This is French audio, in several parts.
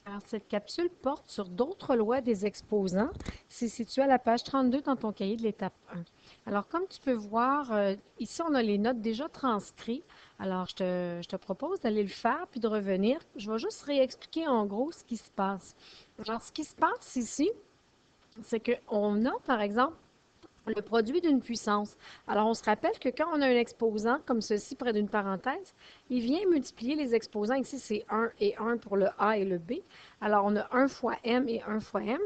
Alors, cette capsule porte sur d'autres lois des exposants. C'est situé à la page 32 dans ton cahier de l'étape 1. Alors, comme tu peux voir, ici, on a les notes déjà transcrites. Alors, je te propose d'aller le faire puis de revenir. Je vais juste réexpliquer en gros ce qui se passe. Alors, ce qui se passe ici, c'est qu'on a, par exemple, le produit d'une puissance. Alors, on se rappelle que quand on a un exposant comme ceci près d'une parenthèse, il vient multiplier les exposants. Ici, c'est 1 et 1 pour le A et le B. Alors, on a 1 fois M et 1 fois M.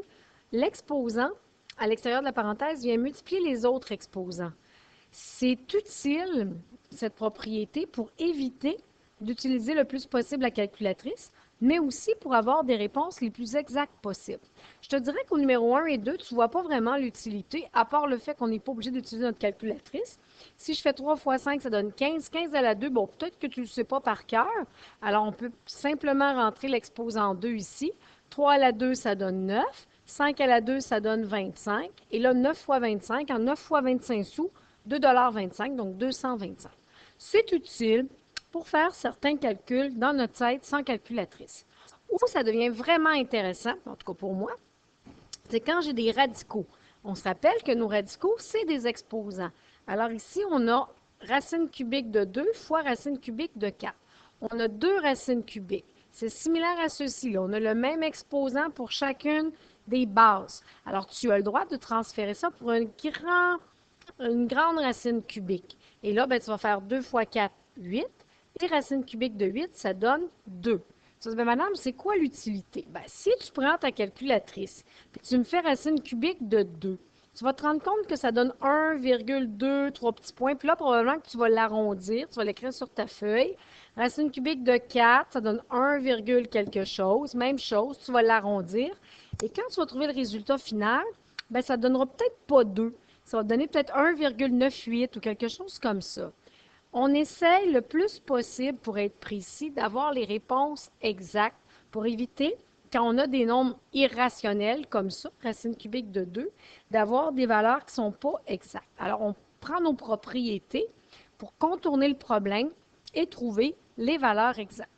L'exposant, à l'extérieur de la parenthèse, vient multiplier les autres exposants. C'est utile, cette propriété, pour éviter d'utiliser le plus possible la calculatrice, mais aussi pour avoir des réponses les plus exactes possibles. Je te dirais qu'au numéro 1 et 2, tu ne vois pas vraiment l'utilité, à part le fait qu'on n'est pas obligé d'utiliser notre calculatrice. Si je fais 3 fois 5, ça donne 15. 15 à la 2, bon, peut-être que tu ne le sais pas par cœur. Alors, on peut simplement rentrer l'exposant 2 ici. 3 à la 2, ça donne 9. 5 à la 2, ça donne 25. Et là, 9 fois 25, en 9 fois 25 sous, 2,25 $, donc 225. C'est utile pour faire certains calculs dans notre tête sans calculatrice. Où ça devient vraiment intéressant, en tout cas pour moi, c'est quand j'ai des radicaux. On se rappelle que nos radicaux, c'est des exposants. Alors ici, on a racine cubique de 2 fois racine cubique de 4. On a deux racines cubiques. C'est similaire à ceci-là. On a le même exposant pour chacune des bases. Alors, tu as le droit de transférer ça pour une grande racine cubique. Et là, ben, tu vas faire 2 fois 4, 8. Et racine cubique de 8, ça donne 2. Tu dis, ben, madame, c'est quoi l'utilité? Ben, si tu prends ta calculatrice et tu me fais racine cubique de 2, tu vas te rendre compte que ça donne 1,2, 3 petits points. Puis là, probablement que tu vas l'arrondir, tu vas l'écrire sur ta feuille. Racine cubique de 4, ça donne 1, quelque chose. Même chose, tu vas l'arrondir. Et quand tu vas trouver le résultat final, ben, ça ne donnera peut-être pas 2. Ça va donner peut-être 1,98 ou quelque chose comme ça. On essaye le plus possible, pour être précis, d'avoir les réponses exactes pour éviter, quand on a des nombres irrationnels comme ça, racine cubique de 2, d'avoir des valeurs qui ne sont pas exactes. Alors, on prend nos propriétés pour contourner le problème et trouver les valeurs exactes.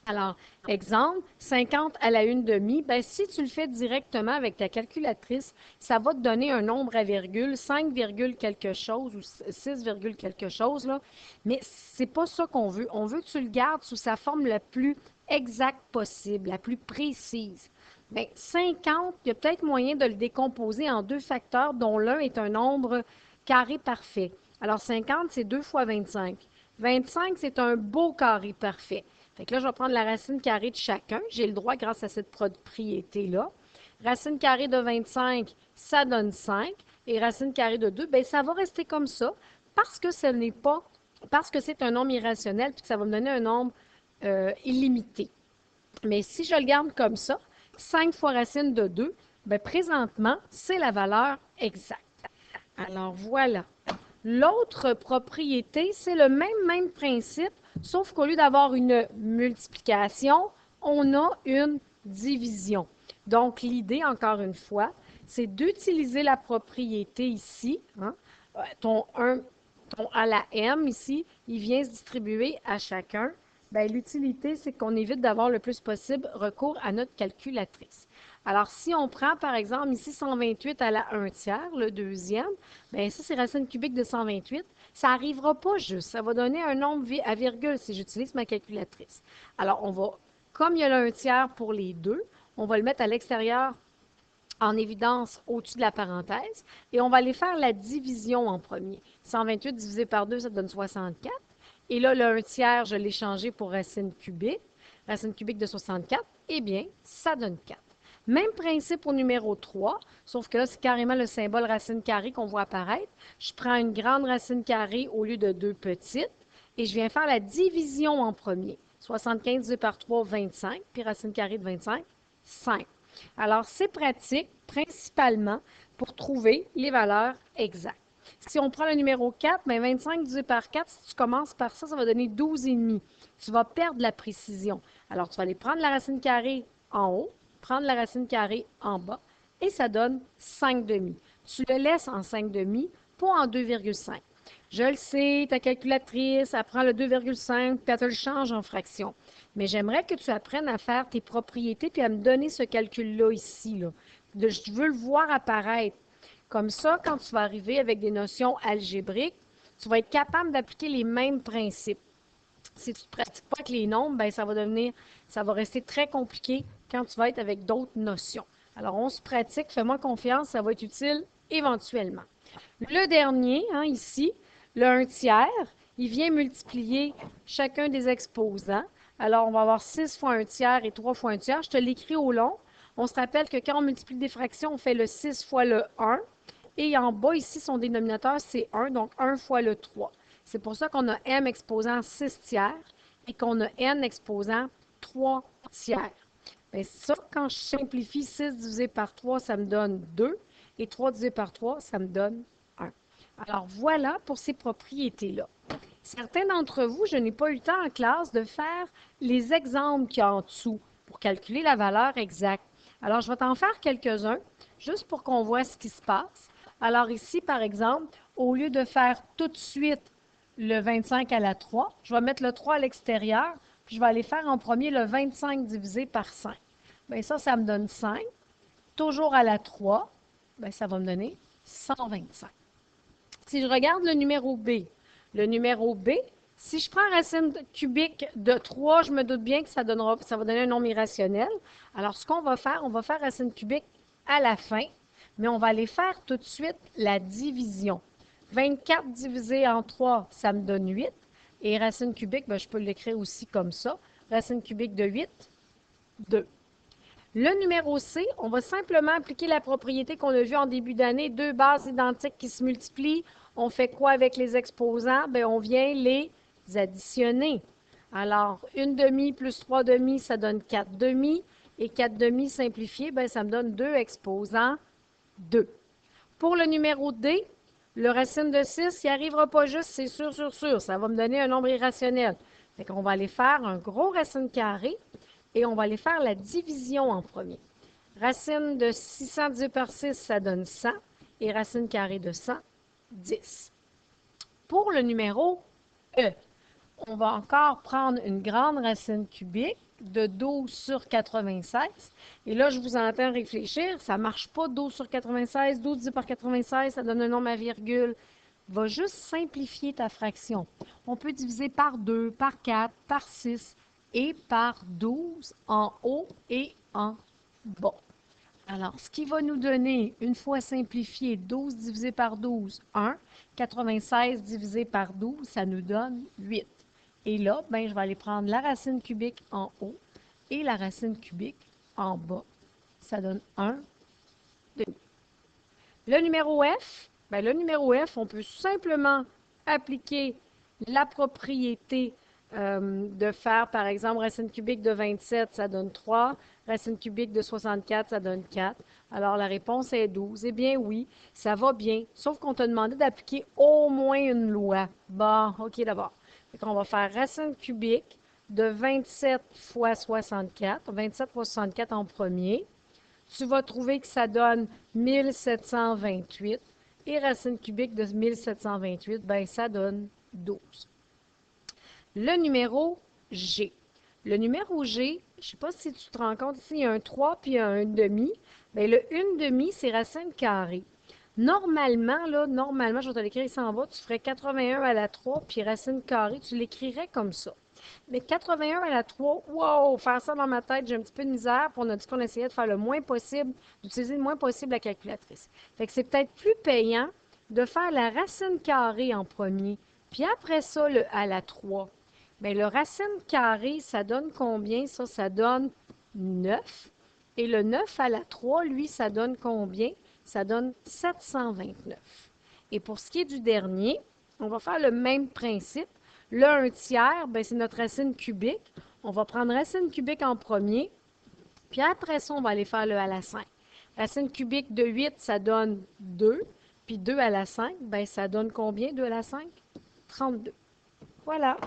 Alors, exemple, 50 à la 1/2, ben, si tu le fais directement avec ta calculatrice, ça va te donner un nombre à virgule, 5, quelque chose ou 6, quelque chose, là. Mais c'est pas ça qu'on veut. On veut que tu le gardes sous sa forme la plus exacte possible, la plus précise. Bien, 50, il y a peut-être moyen de le décomposer en deux facteurs, dont l'un est un nombre carré parfait. Alors, 50, c'est 2 fois 25. 25, c'est un beau carré parfait. Fait que là, je vais prendre la racine carrée de chacun. J'ai le droit grâce à cette propriété-là. Racine carrée de 25, ça donne 5. Et racine carrée de 2, bien, ça va rester comme ça parce que ce n'est pas, parce que c'est un nombre irrationnel puis que ça va me donner un nombre illimité. Mais si je le garde comme ça, 5 fois racine de 2, bien, présentement, c'est la valeur exacte. Alors voilà. L'autre propriété, c'est le même principe, sauf qu'au lieu d'avoir une multiplication, on a une division. Donc, l'idée, encore une fois, c'est d'utiliser la propriété ici. Hein, ton à la M ici, il vient se distribuer à chacun. Bien, l'utilité, c'est qu'on évite d'avoir le plus possible recours à notre calculatrice. Alors, si on prend, par exemple, ici 128 à la 1/3, le deuxième, bien, ça, c'est racine cubique de 128. Ça n'arrivera pas juste. Ça va donner un nombre à virgule si j'utilise ma calculatrice. Alors, on va, comme il y a le 1/3 pour les deux, on va le mettre à l'extérieur en évidence au-dessus de la parenthèse et on va aller faire la division en premier. 128 divisé par 2, ça donne 64. Et là, le 1/3, je l'ai changé pour racine cubique. Racine cubique de 64, eh bien, ça donne 4. Même principe au numéro 3, sauf que là, c'est carrément le symbole racine carrée qu'on voit apparaître. Je prends une grande racine carrée au lieu de deux petites et je viens faire la division en premier. 75 divisé par 3, 25, puis racine carrée de 25, 5. Alors, c'est pratique principalement pour trouver les valeurs exactes. Si on prend le numéro 4, bien 25 divisé par 4, si tu commences par ça, ça va donner 12,5. Tu vas perdre la précision. Alors, tu vas aller prendre la racine carrée en haut, prendre la racine carrée en bas, et ça donne 5 demi. Tu le laisses en 5 demi, pas en 2,5. Je le sais, ta calculatrice, elle prend le 2,5 puis elle te le change en fraction. Mais j'aimerais que tu apprennes à faire tes propriétés puis à me donner ce calcul-là ici, là. Je veux le voir apparaître. Comme ça, quand tu vas arriver avec des notions algébriques, tu vas être capable d'appliquer les mêmes principes. Si tu ne pratiques pas avec les nombres, ben ça va rester très compliqué quand tu vas être avec d'autres notions. Alors, on se pratique, fais-moi confiance, ça va être utile éventuellement. Le dernier, hein, ici, le 1/3, il vient multiplier chacun des exposants. Alors, on va avoir 6 fois 1/3 et 3 fois 1/3. Je te l'écris au long. On se rappelle que quand on multiplie des fractions, on fait le 6 fois le 1. Et en bas, ici, son dénominateur, c'est 1, donc 1 fois le 3. C'est pour ça qu'on a m exposant 6/3 et qu'on a n exposant 3/3. Bien, ça, quand je simplifie 6 divisé par 3, ça me donne 2. Et 3 divisé par 3, ça me donne 1. Alors, voilà pour ces propriétés-là. Certains d'entre vous, je n'ai pas eu le temps en classe de faire les exemples qu'il y a en dessous pour calculer la valeur exacte. Alors, je vais t'en faire quelques-uns, juste pour qu'on voit ce qui se passe. Alors ici, par exemple, au lieu de faire tout de suite le 25 à la 3, je vais mettre le 3 à l'extérieur, puis je vais aller faire en premier le 25 divisé par 5. Bien, ça me donne 5. Toujours à la 3, bien, ça va me donner 125. Si je regarde le numéro B, si je prends racine cubique de 3, je me doute bien que ça va donner un nombre irrationnel. Alors, ce qu'on va faire racine cubique à la fin, mais on va aller faire tout de suite la division. 24 divisé en 3, ça me donne 8. Et racine cubique, bien, je peux l'écrire aussi comme ça. Racine cubique de 8, 2. Le numéro C, on va simplement appliquer la propriété qu'on a vue en début d'année, deux bases identiques qui se multiplient. On fait quoi avec les exposants? Bien, on vient les additionner. Alors, 1 demi plus 3 demi, ça donne 4 demi. Et 4 demi simplifié, bien, ça me donne 2 exposants 2. Pour le numéro D, le racine de 6, il n'y arrivera pas juste, c'est sûr, sûr, sûr. Ça va me donner un nombre irrationnel. Fait qu'on va aller faire un gros racine carré et on va aller faire la division en premier. Racine de 600 divisé par 6, ça donne 100. Et racine carrée de 100, 10. Pour le numéro E, on va encore prendre une grande racine cubique de 12 sur 96. Et là, je vous entends réfléchir. Ça ne marche pas 12 sur 96. 12 divisé par 96, ça donne un nombre à virgule. Va juste simplifier ta fraction. On peut diviser par 2, par 4, par 6 et par 12 en haut et en bas. Alors, ce qui va nous donner, une fois simplifié, 12 divisé par 12, 1. 96 divisé par 12, ça nous donne 8. Et là, ben, je vais aller prendre la racine cubique en haut et la racine cubique en bas. Ça donne 1 demi. Le numéro F, ben, le numéro F, on peut simplement appliquer la propriété de faire, par exemple, racine cubique de 27, ça donne 3. Racine cubique de 64, ça donne 4. Alors, la réponse est 12. Eh bien, oui, ça va bien, sauf qu'on t'a demandé d'appliquer au moins une loi. Bon, OK, d'abord. On va faire racine cubique de 27 fois 64. 27 fois 64 en premier. Tu vas trouver que ça donne 1728. Et racine cubique de 1728, ben, ça donne 12. Le numéro G. Le numéro G, je ne sais pas si tu te rends compte, ici, il y a un 3 puis un 1/2. Bien, le 1/2, c'est racine carrée. Normalement, je vais te l'écrire ici en bas, tu ferais 81 à la 3, puis racine carrée, tu l'écrirais comme ça. Mais 81 à la 3, wow, faire ça dans ma tête, j'ai un petit peu de misère, puis on a dit qu'on essayait de faire le moins possible, d'utiliser le moins possible la calculatrice. Fait que c'est peut-être plus payant de faire la racine carrée en premier, puis après ça, le à la 3. Bien, le racine carrée, ça donne combien? Ça donne 9. Et le 9 à la 3, lui, ça donne combien? Ça donne 729. Et pour ce qui est du dernier, on va faire le même principe. Le 1/3, bien, c'est notre racine cubique. On va prendre racine cubique en premier, puis après ça, on va aller faire le à la 5. Racine cubique de 8, ça donne 2. Puis 2 à la 5, bien, ça donne combien, 2 à la 5? 32. Voilà.